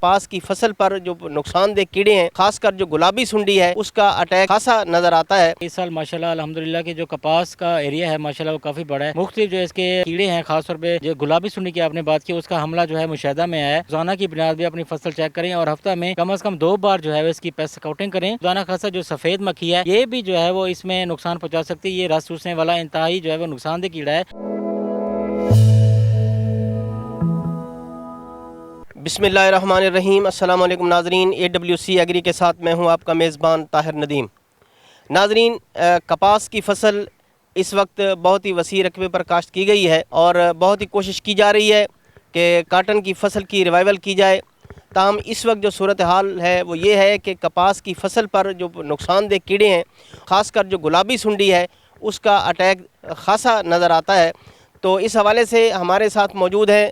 کپاس کی فصل پر جو نقصان دہ کیڑے ہیں، خاص کر جو گلابی سنڈی ہے، اس کا اٹیک خاصا نظر آتا ہے۔ اس سال ماشاءاللہ الحمدللہ کہ جو کپاس کا ایریا ہے ماشاءاللہ وہ کافی بڑا ہے۔ مختلف جو اس کے کیڑے ہیں، خاص طور پہ جو گلابی سنڈی کی آپ نے بات کی، اس کا حملہ جو ہے مشاہدہ میں آیا ہے۔ روزانہ کی بنیاد بھی اپنی فصل چیک کریں اور ہفتہ میں کم از کم 2 بار جو ہے اس کی پیسٹ سکاؤٹنگ کریں۔ روزانہ خاصا جو سفید مکھی ہے، یہ بھی جو ہے وہ اس میں نقصان پہنچا سکتی ہے۔ یہ رس چوسنے والا انتہائی جو ہے وہ نقصان دہ کیڑا ہے۔ بسم اللہ الرحمن الرحیم۔ السلام علیکم ناظرین، AWC ایگری کے ساتھ میں ہوں آپ کا میزبان طاہر ندیم۔ ناظرین، کپاس کی فصل اس وقت بہت ہی وسیع رقبے پر کاشت کی گئی ہے اور بہت ہی کوشش کی جا رہی ہے کہ کاٹن کی فصل کی ریوائول کی جائے۔ تاہم اس وقت جو صورتحال ہے وہ یہ ہے کہ کپاس کی فصل پر جو نقصان دہ کیڑے ہیں، خاص کر جو گلابی سنڈی ہے، اس کا اٹیک خاصا نظر آتا ہے۔ تو اس حوالے سے ہمارے ساتھ موجود ہیں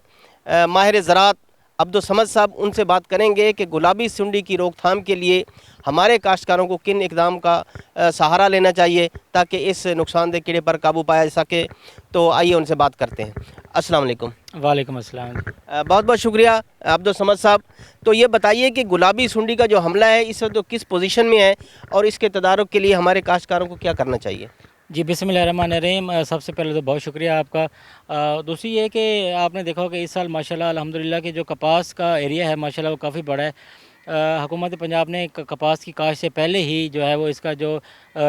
ماہر زراعت عبدالصمد صاحب۔ ان سے بات کریں گے کہ گلابی سنڈی کی روک تھام کے لیے ہمارے کاشتکاروں کو کن اقدام کا سہارا لینا چاہیے تاکہ اس نقصان دہ کیڑے پر قابو پایا جا سکے۔ تو آئیے ان سے بات کرتے ہیں۔ السلام علیکم۔ وعلیکم السلام۔ بہت بہت شکریہ عبدالصمد صاحب۔ تو یہ بتائیے کہ گلابی سنڈی کا جو حملہ ہے اس وقت کس پوزیشن میں ہے اور اس کے تدارک کے لیے ہمارے کاشتکاروں کو کیا کرنا چاہیے؟ جی بسم اللہ الرحمن الرحیم۔ سب سے پہلے تو بہت شکریہ آپ کا۔ دوسری یہ کہ آپ نے دیکھا ہو کہ اس سال ماشاءاللہ الحمدللہ کہ جو کپاس کا ایریا ہے ماشاءاللہ وہ کافی بڑا ہے۔ حکومت پنجاب نے کپاس کی کاشت سے پہلے ہی جو ہے وہ اس کا جو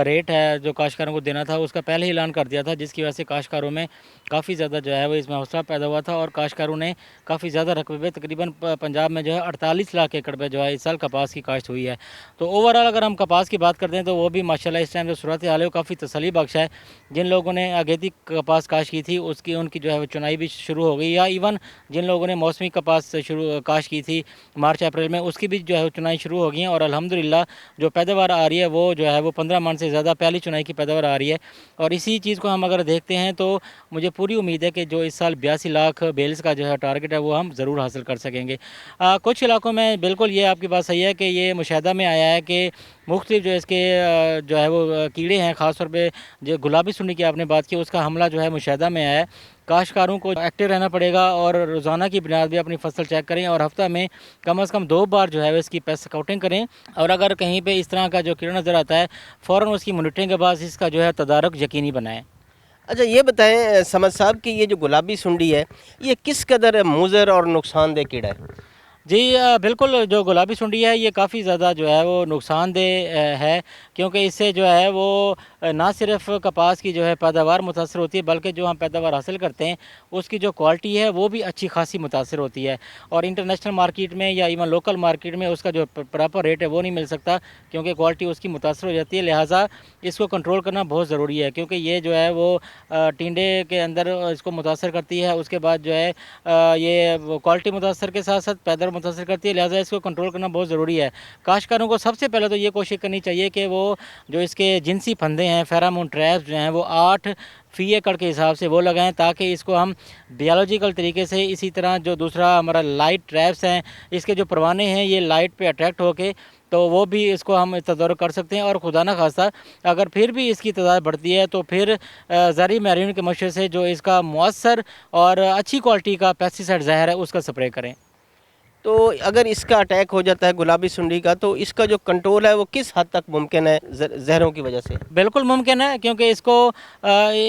ریٹ ہے جو کاشتکاروں کو دینا تھا اس کا پہلے ہی اعلان کر دیا تھا، جس کی وجہ سے کاشتکاروں میں کافی زیادہ جو ہے وہ اس میں حوصلہ پیدا ہوا تھا اور کاشتکاروں نے کافی زیادہ رقبے پہ تقریباً پنجاب میں جو ہے 48 لاکھ ایکڑ پہ جو ہے اس سال کپاس کی کاشت ہوئی ہے۔ تو اوورآل اگر ہم کپاس کی بات کرتے ہیں تو وہ بھی ماشاءاللہ اس ٹائم جو صورت حال ہے وہ کافی تسلی بخش ہے۔ جن لوگوں نے اگیتی کپاس کاشت کی تھی ان کی جو ہے وہ چنائی بھی شروع ہو گئی، یا ایون جن لوگوں نے موسمی کپاس کاشت کی تھی مارچ اپریل میں، اس کی بھی جو ہے وہ چنائی شروع ہو گئی ہیں اور الحمدللہ جو پیداوار آ رہی ہے وہ جو ہے وہ 15 من سے زیادہ پہلی چنائی کی پیداوار آ رہی ہے۔ اور اسی چیز کو ہم اگر دیکھتے ہیں تو مجھے پوری امید ہے کہ جو اس سال 82 لاکھ بیلز کا جو ہے ٹارگٹ ہے وہ ہم ضرور حاصل کر سکیں گے۔ کچھ علاقوں میں بالکل یہ آپ کی بات صحیح ہے کہ یہ مشاہدہ میں آیا ہے کہ مختلف جو اس کے جو ہے وہ کیڑے ہیں، خاص طور پہ جو گلابی سنڈی کی آپ نے بات کی، اس کا حملہ جو ہے مشاہدہ میں آیا ہے۔ کاشتکاروں کو ایکٹیو رہنا پڑے گا اور روزانہ کی بنیاد بھی اپنی فصل چیک کریں اور ہفتہ میں کم از کم 2 بار جو ہے اس کی پیسٹ سکاؤٹنگ کریں، اور اگر کہیں پہ اس طرح کا جو کیڑا نظر آتا ہے فوراً اس کی مانیٹرنگ کے بعد اس کا جو ہے تدارک یقینی بنائیں۔ اچھا یہ بتائیں سمد صاحب کہ یہ جو گلابی سنڈی ہے یہ کس قدر مضر اور نقصان دہ کیڑا ہے؟ جی بالکل، جو گلابی سنڈی ہے یہ کافی زیادہ جو ہے وہ نقصان دہ ہے، کیونکہ اس سے جو ہے وہ نہ صرف کپاس کی جو ہے پیداوار متاثر ہوتی ہے بلکہ جو ہم پیداوار حاصل کرتے ہیں اس کی جو کوالٹی ہے وہ بھی اچھی خاصی متاثر ہوتی ہے، اور انٹرنیشنل مارکیٹ میں یا ایون لوکل مارکیٹ میں اس کا جو پراپر ریٹ ہے وہ نہیں مل سکتا کیونکہ کوالٹی اس کی متاثر ہو جاتی ہے۔ لہٰذا اس کو کنٹرول کرنا بہت ضروری ہے کیونکہ یہ جو ہے وہ ٹینڈے کے اندر اس کو متاثر کرتی ہے، اس کے بعد جو ہے یہ کوالٹی متاثر کے ساتھ ساتھ پیداوار متاثر کرتی ہے، لہٰذا اس کو کنٹرول کرنا بہت ضروری ہے۔ کاشتکاروں کو سب سے پہلے تو یہ کوشش کرنی چاہیے کہ وہ جو اس کے جنسی پھندے ہیں، فیرامون ٹریپس جو ہیں، وہ 8 فی ایکڑ کے حساب سے وہ لگائیں تاکہ اس کو ہم بیولوجیکل طریقے سے، اسی طرح جو دوسرا ہمارا لائٹ ٹریپس ہیں، اس کے جو پروانے ہیں یہ لائٹ پہ اٹریکٹ ہو کے تو وہ بھی اس کو ہم تدارک کر سکتے ہیں، اور خدا نہ خواستہ اگر پھر بھی اس کی تعداد بڑھتی ہے تو پھر زرعی ماہرین کے مشورے سے جو اس کا مؤثر اور اچھی کوالٹی کا پیسٹی سائڈ زہر ہے اس کا سپرے کریں۔ تو اگر اس کا اٹیک ہو جاتا ہے گلابی سنڈی کا تو اس کا جو کنٹرول ہے وہ کس حد تک ممکن ہے زہروں کی وجہ سے؟ بالکل ممکن ہے، کیونکہ اس کو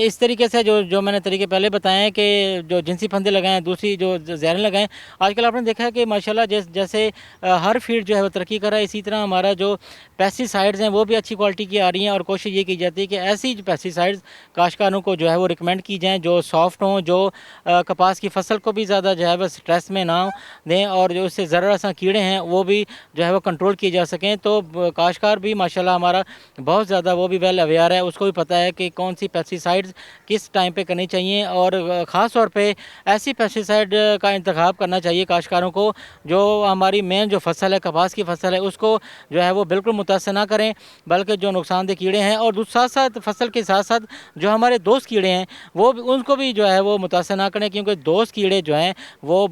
اس طریقے سے جو میں نے طریقے پہلے بتائے ہیں کہ جو جنسی پھندے لگائیں، دوسری جو زہریں لگائیں۔ آج کل آپ نے دیکھا ہے کہ ماشاءاللہ جیسے ہر فیلڈ جو ہے وہ ترقی کر رہا ہے، اسی طرح ہمارا جو پیسٹی سائڈز ہیں وہ بھی اچھی کوالٹی کی آ رہی ہیں، اور کوشش یہ کی جاتی ہے کہ ایسی جو پیسٹی سائڈز کاشتکاروں کو جو ہے وہ ریکمینڈ کی جائیں جو سافٹ ہوں، جو کپاس کی فصل کو بھی زیادہ جو ہے وہ سٹریس میں نہ دیں، اور جو اس سے ضرر رساں کیڑے ہیں وہ بھی جو ہے وہ کنٹرول کیے جا سکیں۔ تو کاشتکار بھی ماشاءاللہ ہمارا بہت زیادہ وہ بھی ویل اویئر ہے، اس کو بھی پتہ ہے کہ کون سی پیسٹی سائڈز کس ٹائم پہ کرنی چاہیے، اور خاص طور پہ ایسی پیسٹی سائڈ کا انتخاب کرنا چاہیے کاشتکاروں کو جو ہماری مین جو فصل ہے، کپاس کی فصل ہے، اس کو جو ہے وہ بالکل متاثر نہ کریں، بلکہ جو نقصان دہ کیڑے ہیں اور ساتھ ساتھ فصل کے ساتھ ساتھ جو ہمارے دوست کیڑے ہیں وہ ان کو بھی جو ہے وہ متاثر نہ کریں، کیونکہ دوست کیڑے جو ہیں وہ